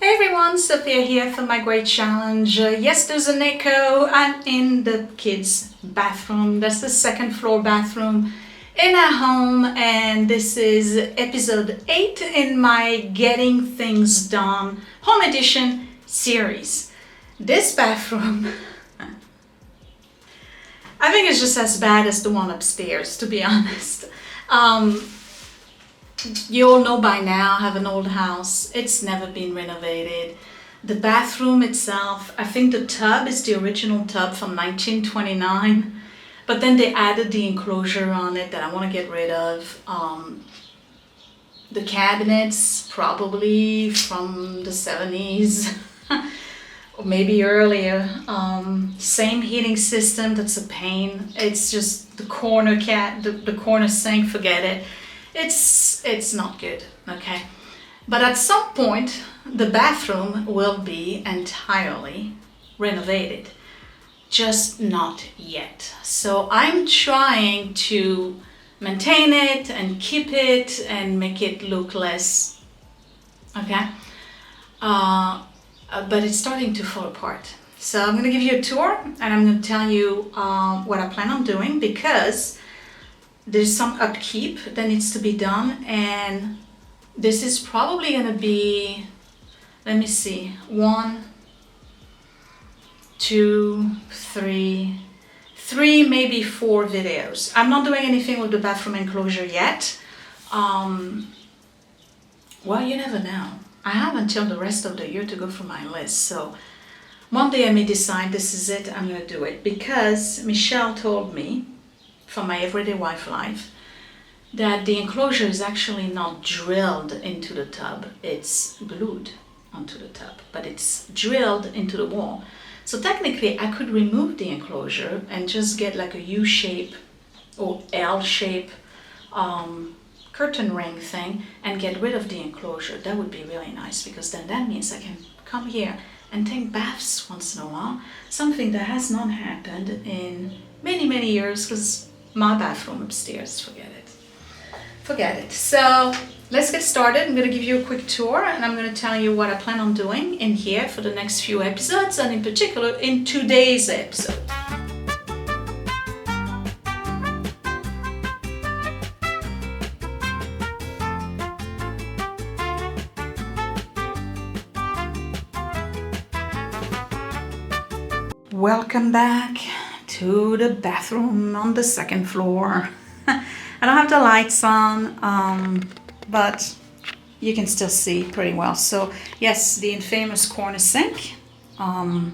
Hey everyone, Sophia here for my great challenge. Yes, there's an echo. I'm in the kids' bathroom. That's the second floor bathroom in our home, and this is episode 8 in my Getting Things Done Home Edition series. This bathroom, I think it's just as bad as the one upstairs, to be honest. You all know by now, I have an old house. It's never been renovated. The bathroom itself, I think the tub is the original tub from 1929, but then they added the enclosure on it that I want to get rid of. The cabinets, probably from the 70s or maybe earlier. Same heating system, that's a pain. It's just the corner the corner sink, forget it. It's not good, okay? But at some point, the bathroom will be entirely renovated, just not yet. So I'm trying to maintain it and keep it and make it look less, okay? But it's starting to fall apart. So I'm gonna give you a tour and I'm gonna tell you what I plan on doing, because there's some upkeep that needs to be done, and this is probably going to be, let me see, 1, 2, 3, maybe 4 videos. I'm not doing anything with the bathroom enclosure yet. Well, you never know. I have until the rest of the year to go through my list, so one day I may decide this is it, I'm going to do it, because Michelle told me from my everyday wife life that the enclosure is actually not drilled into the tub, it's glued onto the tub, but it's drilled into the wall. So technically I could remove the enclosure and just get like a U shape or L shape curtain ring thing and get rid of the enclosure. That would be really nice, because then that means I can come here and take baths once in a while, something that has not happened in many years, because my bathroom upstairs, forget it. So let's get started. I'm going to give you a quick tour and I'm going to tell you what I plan on doing in here for the next few episodes, and in particular in today's episode. Welcome back to the bathroom on the second floor. I don't have the lights on, but you can still see pretty well. So yes, the infamous corner sink. I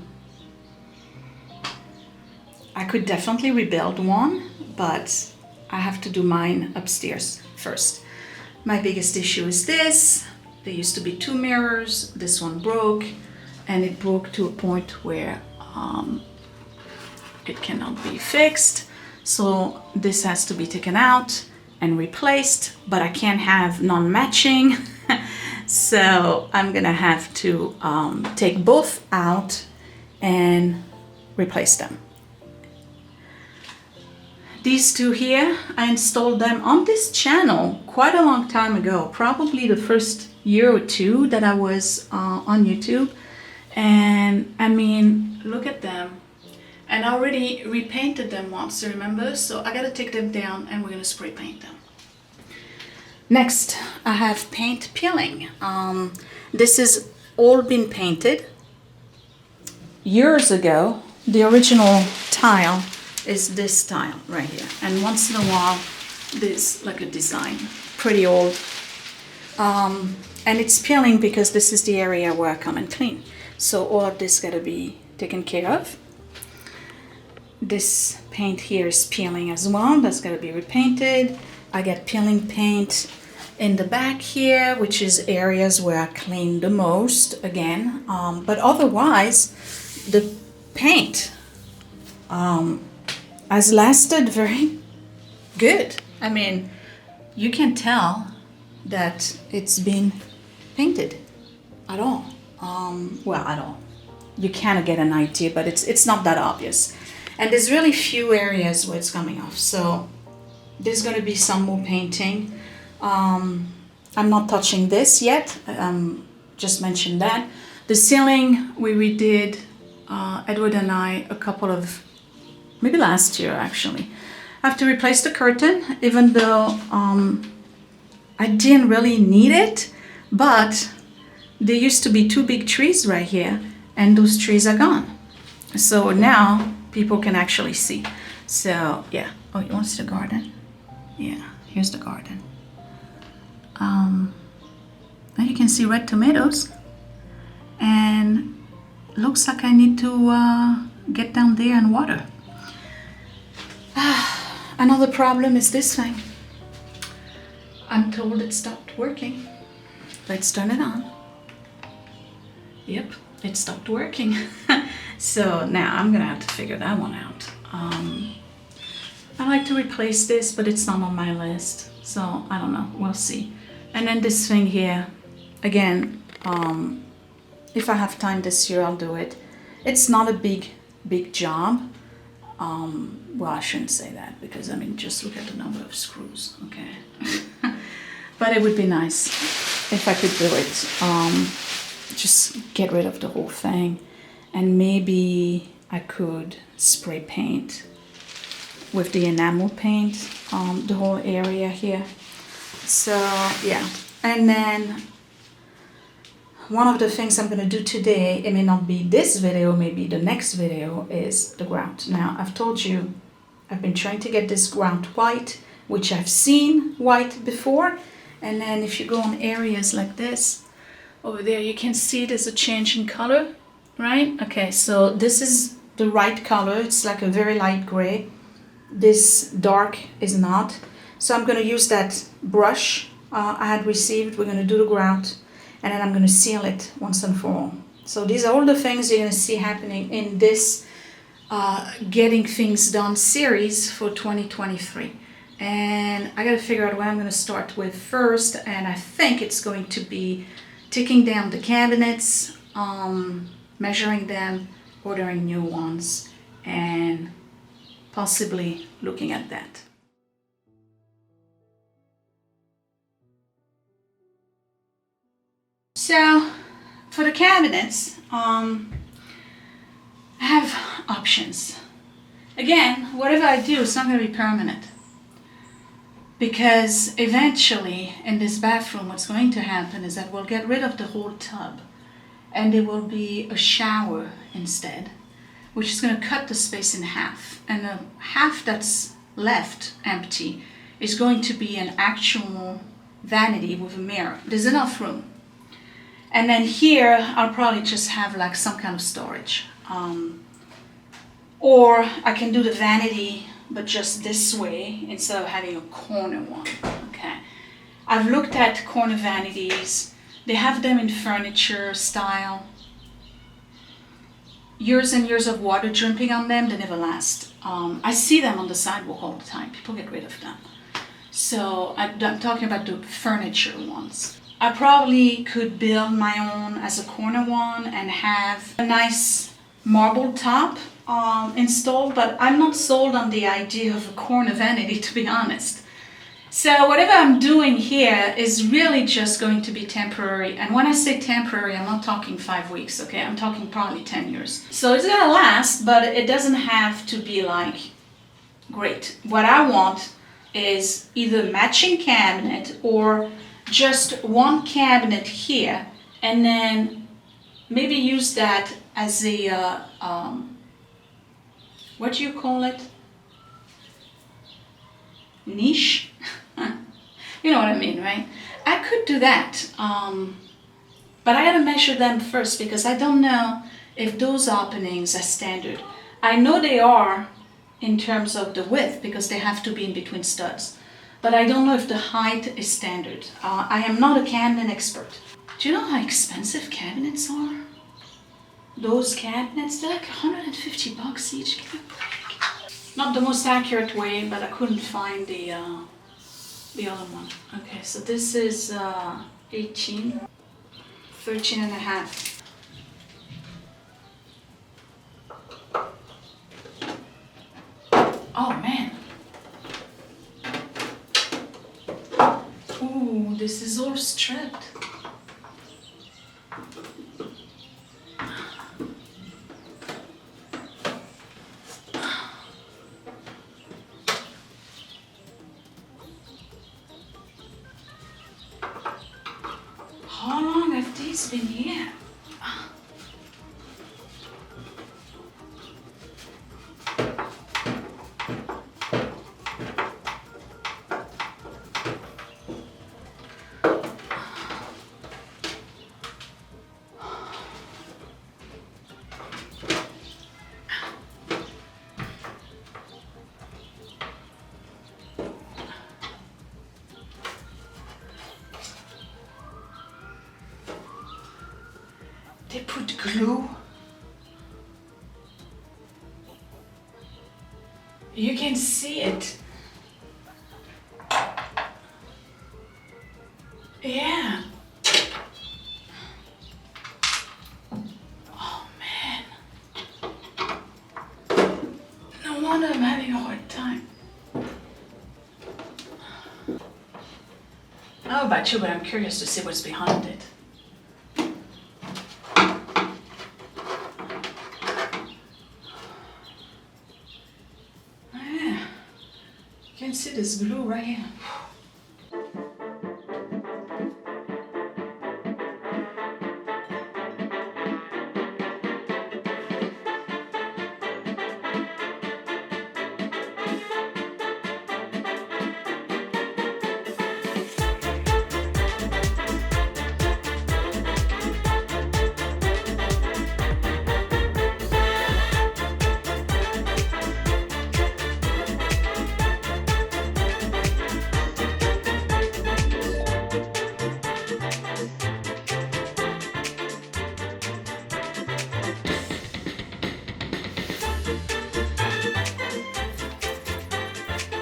could definitely rebuild one, but I have to do mine upstairs first. My biggest issue is this. There used to be 2 mirrors. This one broke, and it broke to a point where it cannot be fixed. So this has to be taken out and replaced, but I can't have non-matching. So I'm gonna have to take both out and replace them. These 2 here, I installed them on this channel quite a long time ago, probably the first year or 2 that I was on YouTube. And I mean, look at them. And I already repainted them once, remember? So I gotta take them down and we're gonna spray paint them. Next, I have paint peeling. This has all been painted years ago. The original tile is this tile right here. And once in a while, there's like a design, pretty old. And it's peeling because this is the area where I come and clean. So all of this gotta be taken care of. This paint here is peeling as well. That's got to be repainted. I get peeling paint in the back here, which is areas where I clean the most again. But otherwise, the paint has lasted very good. I mean, you can tell that it's been painted at all. Well, at all. You kind of get an idea, but it's not that obvious. And there's really few areas where it's coming off. So there's going to be some more painting. I'm not touching this yet. just mention that. The ceiling we redid, Edward and I, a couple of, maybe last year actually. I have to replace the curtain, even though I didn't really need it, but there used to be 2 big trees right here, and those trees are gone. So now people can actually see. So yeah. Oh, you want to see the garden? Yeah, here's the garden. Now you can see red tomatoes, and looks like I need to get down there and water. Another problem is this thing. I'm told it stopped working. Let's turn it on. Yep, it stopped working. So now I'm gonna have to figure that one out. I like to replace this, but it's not on my list. So I don't know, we'll see. And then this thing here, again, if I have time this year, I'll do it. It's not a big job. Well, I shouldn't say that, because I mean, just look at the number of screws, okay? But it would be nice if I could do it. Just get rid of the whole thing, and maybe I could spray paint with the enamel paint the whole area here. So yeah, and then one of the things I'm going to do today, it may not be this video, maybe the next video, is the grout. Now, I've told you I've been trying to get this grout white, which I've seen white before. And then if you go on areas like this, over there, you can see there's a change in color, right? Okay, so this is the right color. It's like a very light gray. This dark is not. So I'm going to use that brush I had received. We're going to do the grout, and then I'm going to seal it once and for all. So these are all the things you're going to see happening in this Getting Things Done series for 2023. And I got to figure out what I'm going to start with first, and I think it's going to be taking down the cabinets, measuring them, ordering new ones, and possibly looking at that. So for the cabinets, I have options. Again, whatever I do, it's not going to be permanent, because eventually in this bathroom what's going to happen is that we'll get rid of the whole tub, and there will be a shower instead, which is going to cut the space in half, and the half that's left empty is going to be an actual vanity with a mirror. There's enough room. And then here I'll probably just have like some kind of storage, or I can do the vanity but just this way instead of having a corner one. Okay, I've looked at corner vanities. They have them in furniture style. Years and years of water dripping on them, they never last. I see them on the sidewalk all the time. People get rid of them. So I'm talking about the furniture ones. I probably could build my own as a corner one and have a nice marble top installed, but I'm not sold on the idea of a corner vanity, to be honest. So whatever I'm doing here is really just going to be temporary. And when I say temporary, I'm not talking 5 weeks, okay? I'm talking probably 10 years. So it's gonna last, but it doesn't have to be like great. What I want is either matching cabinet or just one cabinet here, and then maybe use that as a, what do you call it? Niche? You know what I mean, right? I could do that, but I gotta measure them first, because I don't know if those openings are standard. I know they are in terms of the width, because they have to be in between studs. But I don't know if the height is standard. I am not a cabinet expert. Do you know how expensive cabinets are? Those cabinets, they're like $150 each. Give me a break. Not the most accurate way, but I couldn't find the other one. Okay, so this is 18, 13 and a half. Oh man. Ooh, this is all stripped. has been here. They put glue. You can see it. Yeah. Oh man. No wonder I'm having a hard time. I don't know about you, but I'm curious to see what's behind it. You can see this glue right here.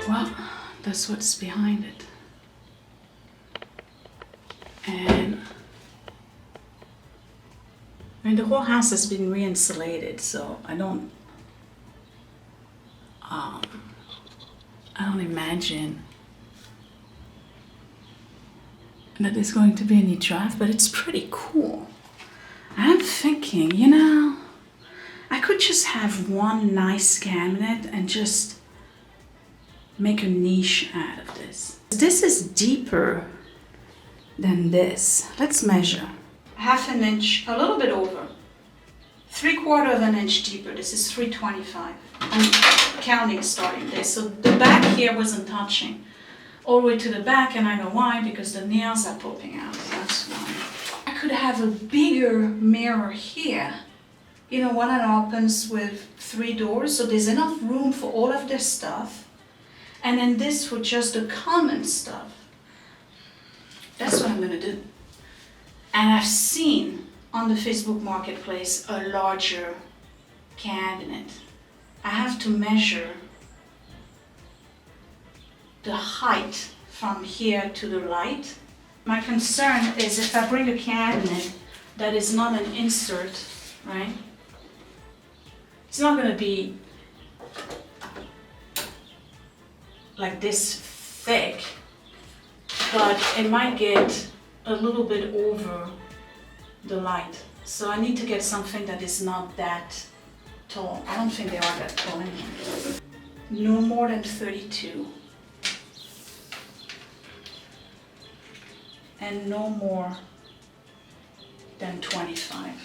Well, that's what's behind it. And I mean, the whole house has been re-insulated, so I don't imagine that there's going to be any draft, but it's pretty cool. I'm thinking, you know, I could just have one nice cabinet and just make a niche out of this. This is deeper than this. Let's measure. 1/2 inch, a little bit over. 3/4 inch deeper. This is 325. I'm counting starting this. So the back here wasn't touching. All the way to the back, and I know why, because the nails are popping out. That's why. I could have a bigger mirror here. You know, one that opens with 3 doors, so there's enough room for all of this stuff. And then this for just the common stuff. That's what I'm gonna do. And I've seen on the Facebook Marketplace a larger cabinet. I have to measure the height from here to the light. My concern is if I bring a cabinet that is not an insert, right? It's not gonna be like this thick, but it might get a little bit over the light. So I need to get something that is not that tall. I don't think they are that tall anymore. No more than 32. And no more than 25.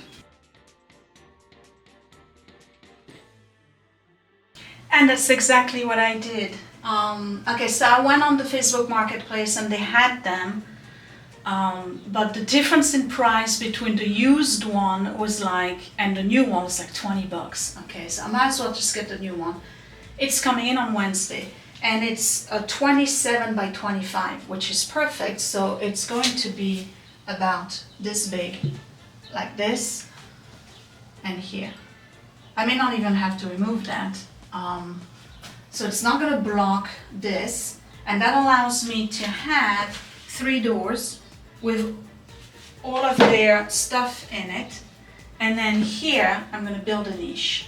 And that's exactly what I did. Okay, so I went on the Facebook Marketplace and they had them, but the difference in price between the used one was like, and the new one was like 20 bucks. Okay, so I might as well just get the new one. It's coming in on Wednesday, and it's a 27 by 25, which is perfect. So it's going to be about this big, like this, and here. I may not even have to remove that. So it's not going to block this, and that allows me to have 3 doors with all of their stuff in it. And then here I'm going to build a niche.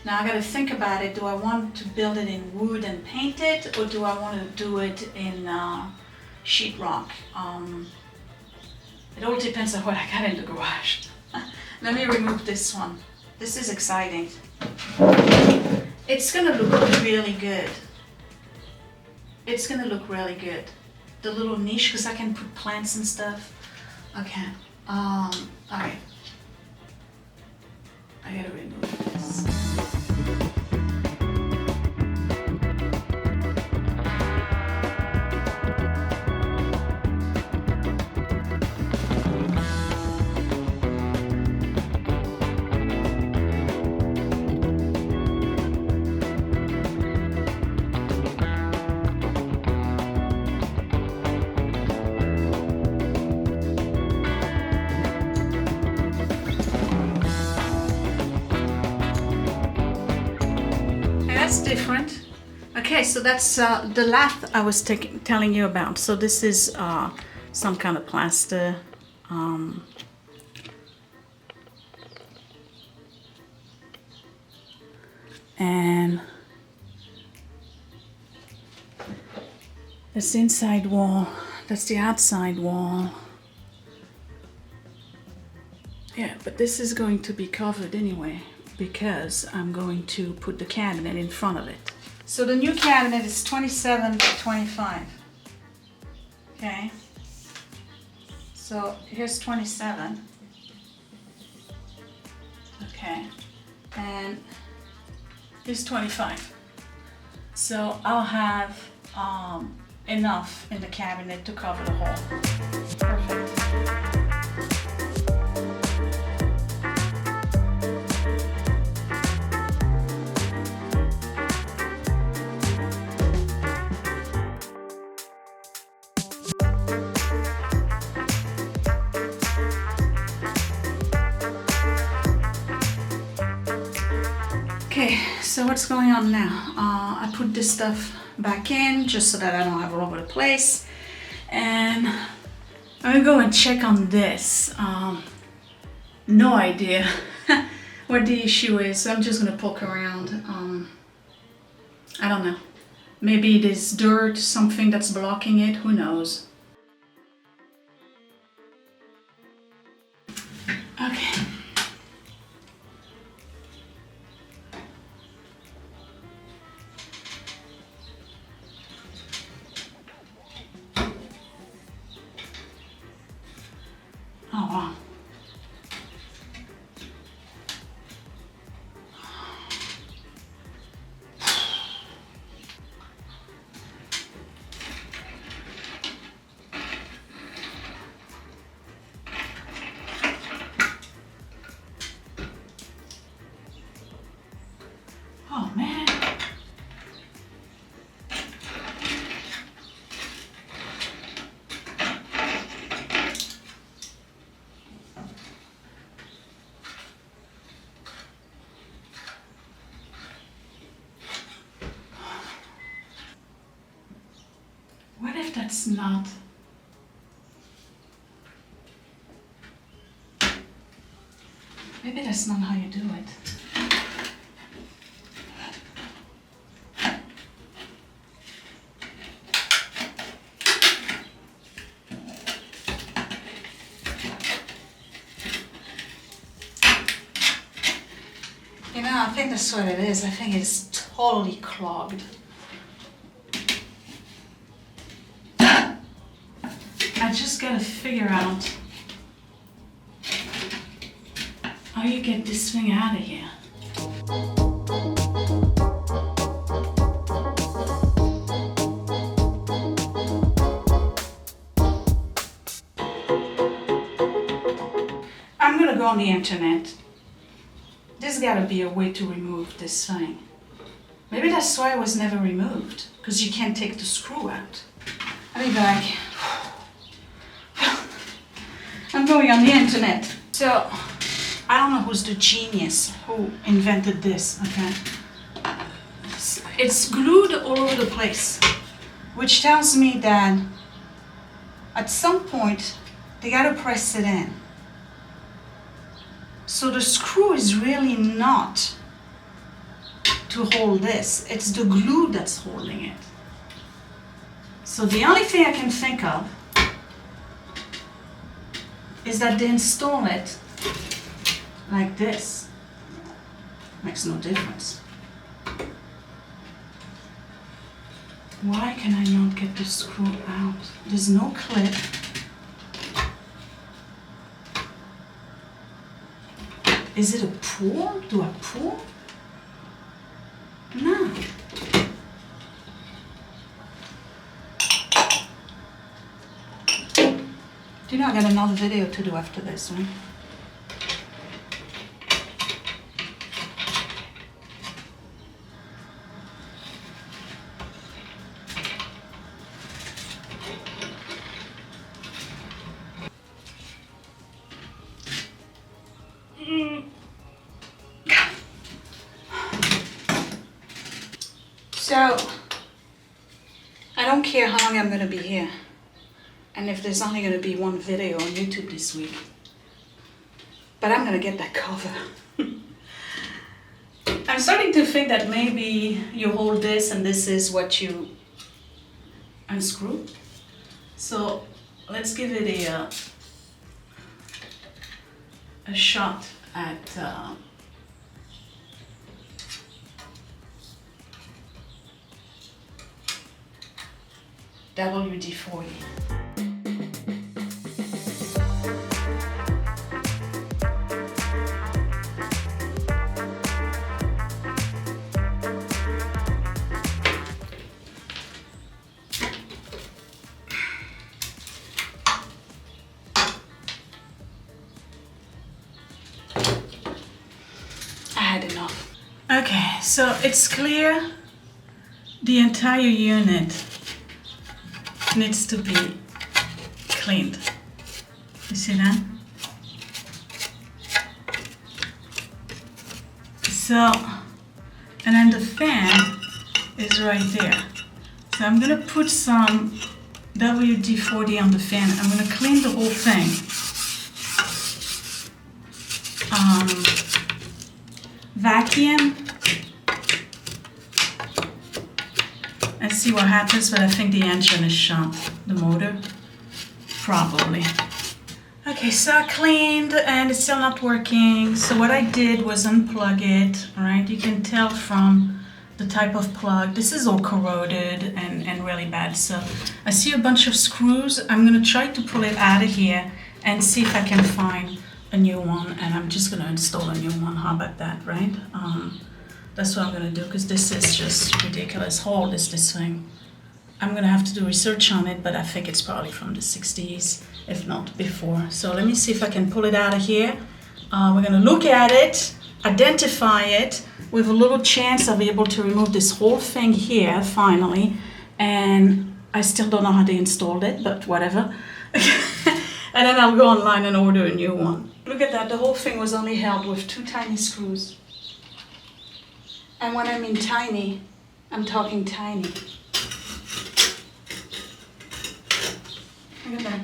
Now I got to think about it. Do I want to build it in wood and paint it, or do I want to do it in sheetrock? It all depends on what I got in the garage. Let me remove this one. This is exciting. It's gonna look really good. It's gonna look really good. The little niche, because I can put plants and stuff. Okay, Alright. I gotta remove this. That's different. Okay, so that's the lath I was telling you about. So this is some kind of plaster. And that's the inside wall. That's the outside wall. Yeah, but this is going to be covered anyway, because I'm going to put the cabinet in front of it. So the new cabinet is 27 by 25. Okay. So here's 27. Okay. And here's 25. So I'll have enough in the cabinet to cover the whole. Perfect. Okay, so what's going on now? I put this stuff back in just so that I don't have it all over the place. And I'm gonna go and check on this. No idea what the issue is, so I'm just gonna poke around. I don't know. Maybe it is dirt, something that's blocking it, who knows. Okay. Oh wow. Oh man. What if that's not? Maybe that's not how you do it. You know, I think that's what it is. I think it's totally clogged. I just gotta figure out how you get this thing out of here. I'm gonna go on the internet. There's gotta be a way to remove this thing. Maybe that's why it was never removed, because you can't take the screw out. I'll be back. I'm going on the internet. So, I don't know who's the genius who invented this, okay? It's glued all over the place, which tells me that at some point they gotta press it in. So the screw is really not to hold this, it's the glue that's holding it. So the only thing I can think of is that they install it like this. Makes no difference. Why can I not get the screw out? There's no clip. Is it a pull? Do I pull? No. Do you know I got another video to do after this, right? So, I don't care how long I'm going to be here, and if there's only going to be one video on YouTube this week, but I'm going to get that cover. I'm starting to think that maybe you hold this and this is what you unscrew. So let's give it a shot at WD-40. I had enough. Okay, so it's clear the entire unit needs to be cleaned. You see that? So, and then the fan is right there. So I'm gonna put some WD-40 on the fan. I'm gonna clean the whole thing. Vacuum and see what happens, but I think the engine is shot, the motor, probably. Okay, so I cleaned and it's still not working. So what I did was unplug it, all right? You can tell from the type of plug. This is all corroded and really bad. So I see a bunch of screws. I'm gonna try to pull it out of here and see if I can find a new one, and I'm just gonna install a new one. How about that, right? That's what I'm gonna do, because this is just ridiculous. How old is this thing? I'm gonna have to do research on it, but I think it's probably from the 60s, if not before. So let me see if I can pull it out of here. We're gonna look at it, identify it, with a little chance I'll be able to remove this whole thing here, finally. And I still don't know how they installed it, but whatever. And then I'll go online and order a new one. Look at that, the whole thing was only held with 2 tiny screws. And when I mean tiny, I'm talking tiny. Look at that.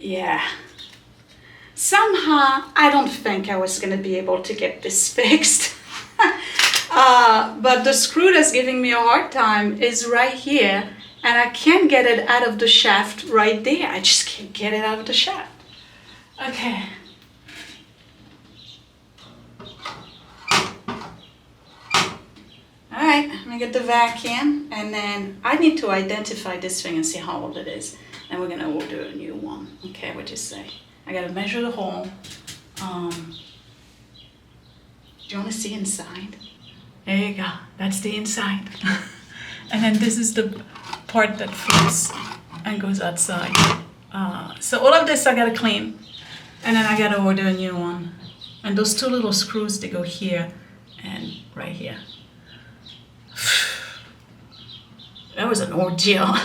Yeah. Somehow, I don't think I was gonna be able to get this fixed. But the screw that's giving me a hard time is right here, and I can't get it out of the shaft right there. I just can't get it out of the shaft. Okay. All right, let me get the vacuum, and then I need to identify this thing and see how old it is. And we're gonna order a new one. Okay, what do you say? I gotta measure the hole. Do you wanna see inside? There you go, that's the inside. And then this is the part that flips and goes outside. So all of this I gotta clean, and then I gotta order a new one. And those 2 little screws, they go here and right here. That was an ordeal.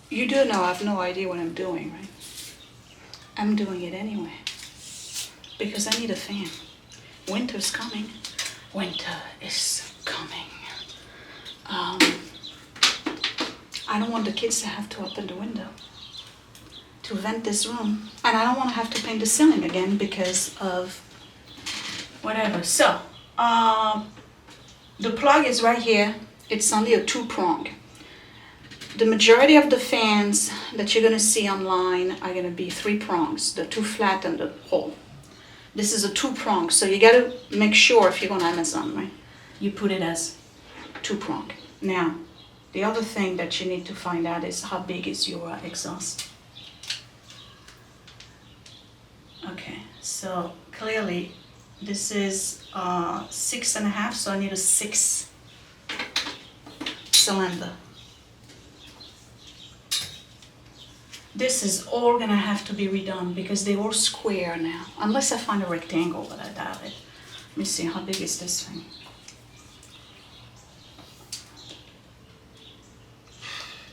You do know I have no idea what I'm doing, right? I'm doing it anyway. Because I need a fan. Winter's coming. Winter is coming. I don't want the kids to have to open the window to vent this room. And I don't want to have to paint the ceiling again because of whatever. So, the plug is right here. It's only a 2-prong. the majority of the fans that you're gonna see online are gonna be 3 prongs, the 2 flat and the hole. This is a 2 prong, so you gotta make sure if you're on Amazon, right? You put it as 2 prong. Now, the other thing that you need to find out is how big is your exhaust. Okay, so clearly this is 6.5, so I need a 6 cylinder. This is all gonna have to be redone because they're all square now, unless I find a rectangle, but I doubt it. Let me see, how big is this thing?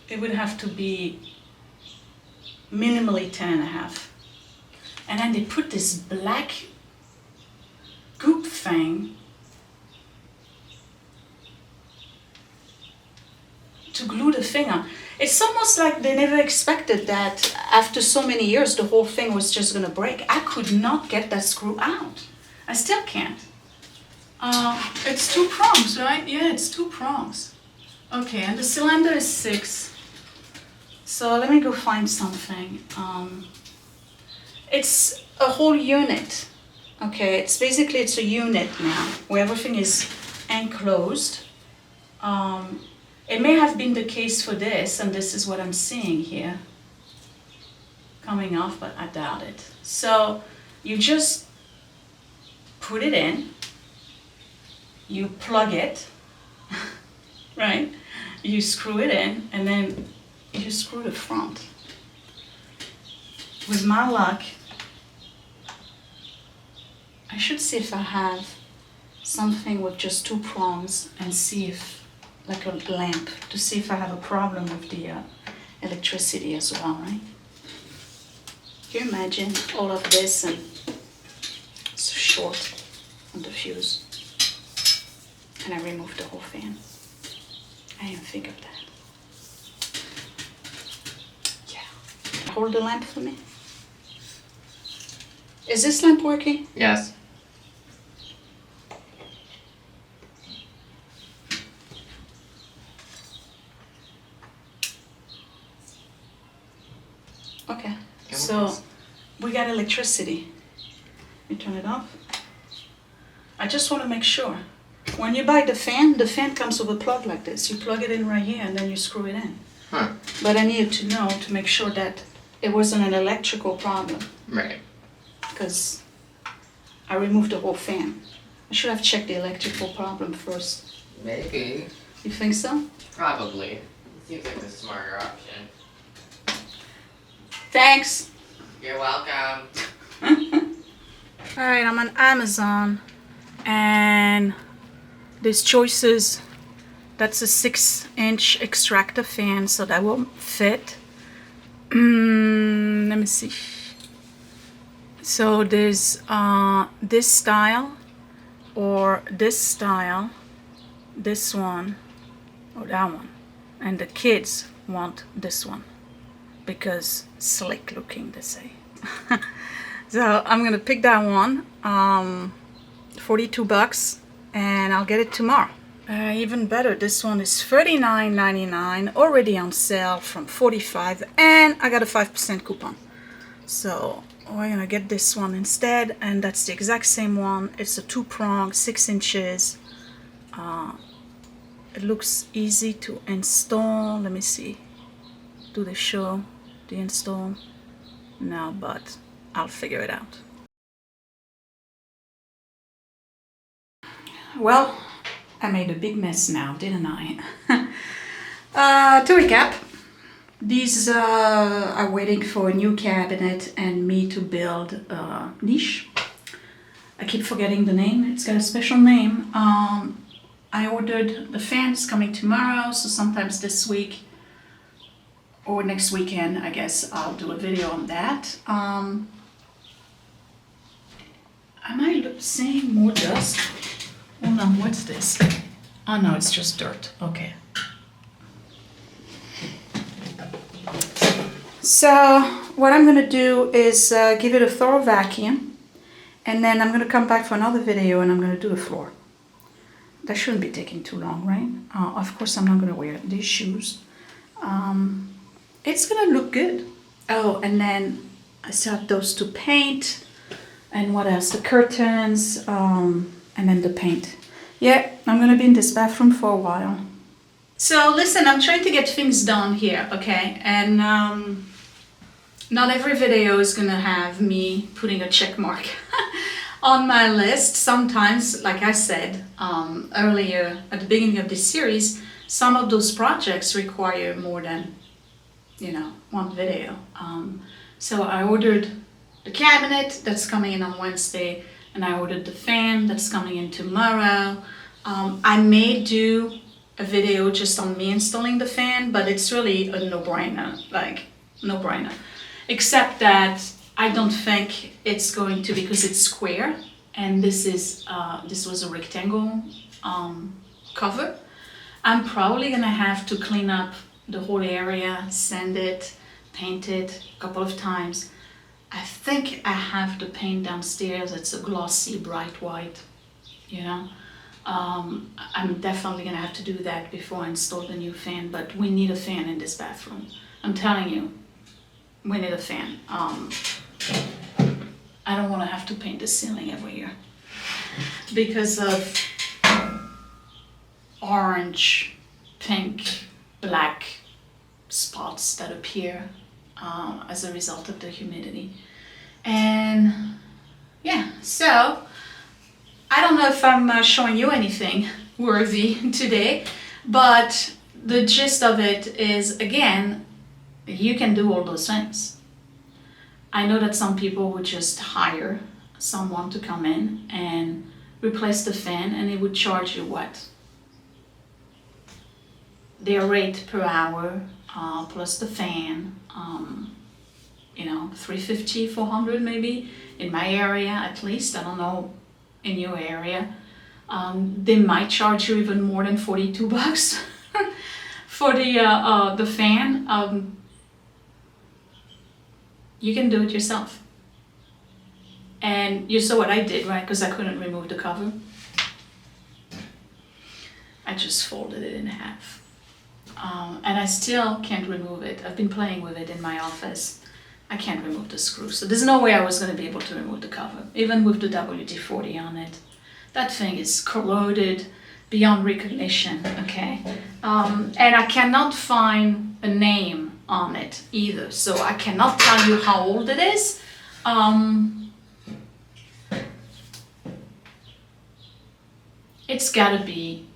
It would have to be minimally 10.5. And then they put this black goop thing to glue the thing on. It's almost like they never expected that after so many years the whole thing was just gonna break. I could not get that screw out. I still can't. It's 2 prongs, right? Yeah, it's 2 prongs. Okay, and the cylinder is 6. So let me go find something. It's a whole unit. Okay, it's a unit now where everything is enclosed. It may have been the case for this, and this is what I'm seeing here coming off, but I doubt it. So you just put it in, you plug it, right? You screw it in, and then you screw the front. With my luck, I should see if I have something with just 2 prongs and see if, like a lamp, to see if I have a problem with the electricity as well, right? Can you imagine all of this and it's short on the fuse? And I removed the whole fan. I didn't think of that. Yeah. Hold the lamp for me. Is this lamp working? Yes. Okay, so we got electricity. You turn it off. I just want to make sure. When you buy the fan comes with a plug like this. You plug it in right here and then you screw it in. Huh. But I needed to know to make sure that it wasn't an electrical problem. Right. Because I removed the whole fan. I should have checked the electrical problem first. Maybe. You think so? Probably. Seems like the smarter option. Thanks. You're welcome. Alright, I'm on Amazon and there's choices. That's a 6-inch extractor fan, so that will fit. Let me see. So there's this style or this style, this one or that one, and the kids want this one because slick looking, they say. So I'm gonna pick that one, $42, and I'll get it tomorrow. Even better, this one is $39.99, already on sale from $45, and I got a 5% coupon. So we're gonna get this one instead, and that's the exact same one. It's a 2-prong, 6 inches. It looks easy to install. Let me see. Do they show the install? No, but I'll figure it out. Well, I made a big mess now, didn't I? To recap, these are waiting for a new cabinet and me to build a niche. I keep forgetting the name. It's got a special name. I ordered the fans coming tomorrow, so sometimes this week or next weekend, I guess I'll do a video on that. Am I seeing more dust? Hold on, what's this? Oh no, it's just dirt. Okay. So what I'm gonna do is give it a thorough vacuum, and then I'm gonna come back for another video and I'm gonna do the floor. That shouldn't be taking too long, right? Of course I'm not gonna wear these shoes. It's gonna look good. Oh, and then I still have those to paint. And what else? The curtains, and then the paint. Yeah, I'm gonna be in this bathroom for a while. So listen, I'm trying to get things done here, okay? And not every video is gonna have me putting a check mark on my list. Sometimes, like I said earlier at the beginning of this series, some of those projects require more than, one video. So I ordered the cabinet that's coming in on Wednesday, and I ordered the fan that's coming in tomorrow. I may do a video just on me installing the fan, but it's really a no-brainer, no-brainer. Except that I don't think it's going to, because it's square, and this was a rectangle cover. I'm probably gonna have to clean up the whole area, sand it, paint it a couple of times. I think I have to paint downstairs. It's a glossy bright white, I'm definitely gonna have to do that before I install the new fan, but we need a fan in this bathroom. I'm telling you, we need a fan. I don't want to have to paint the ceiling every year because of orange, pink, black spots that appear as a result of the humidity. And yeah, so I don't know if I'm showing you anything worthy today, but the gist of it is, again, you can do all those things. I know that some people would just hire someone to come in and replace the fan, and it would charge you what? Their rate per hour plus the fan, $350, $400 maybe, in my area at least. I don't know in your area. They might charge you even more than $42 for the fan. You can do it yourself. And you saw what I did, right? Because I couldn't remove the cover. I just folded it in half. And I still can't remove it. I've been playing with it in my office. I can't remove the screw. So there's no way I was going to be able to remove the cover, even with the WD-40 on it. That thing is corroded beyond recognition, okay? And I cannot find a name on it either. So I cannot tell you how old it is. It's gotta be,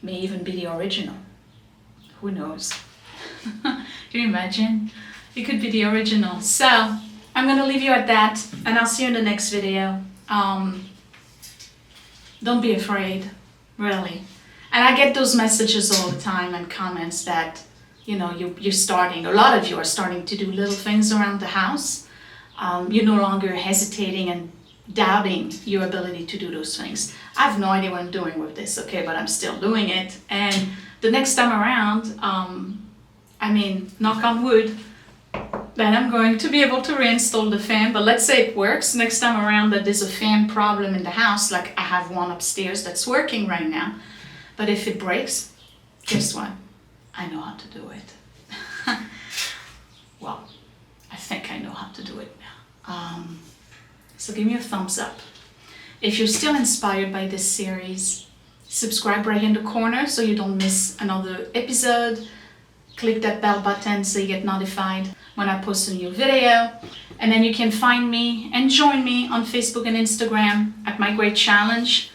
may even be the original. Who knows? Can you imagine? It could be the original. So I'm gonna leave you at that, and I'll see you in the next video. Don't be afraid, really. And I get those messages all the time and comments that, you're starting, a lot of you are starting to do little things around the house. You're no longer hesitating and doubting your ability to do those things. I have no idea what I'm doing with this, okay, but I'm still doing it. And the next time around, knock on wood, then I'm going to be able to reinstall the fan. But let's say it works next time around, that there's a fan problem in the house, like I have one upstairs that's working right now. But if it breaks, guess what? I know how to do it. Well, I think I know how to do it now. So give me a thumbs up. If you're still inspired by this series, subscribe right in the corner so you don't miss another episode. Click that bell button so you get notified when I post a new video. And then you can find me and join me on Facebook and Instagram at My Great Challenge.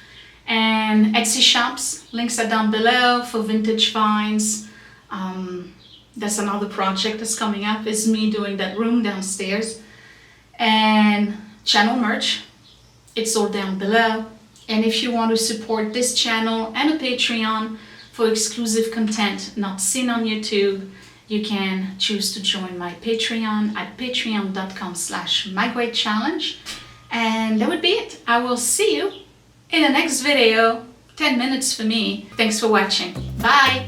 And Etsy shops, links are down below for vintage finds. That's another project that's coming up, is me doing that room downstairs. And channel merch, it's all down below. And if you want to support this channel and a Patreon for exclusive content not seen on YouTube, you can choose to join my Patreon at patreon.com/mygreatchallenge. And that would be it. I will see you in the next video. 10 minutes for me. Thanks for watching. Bye.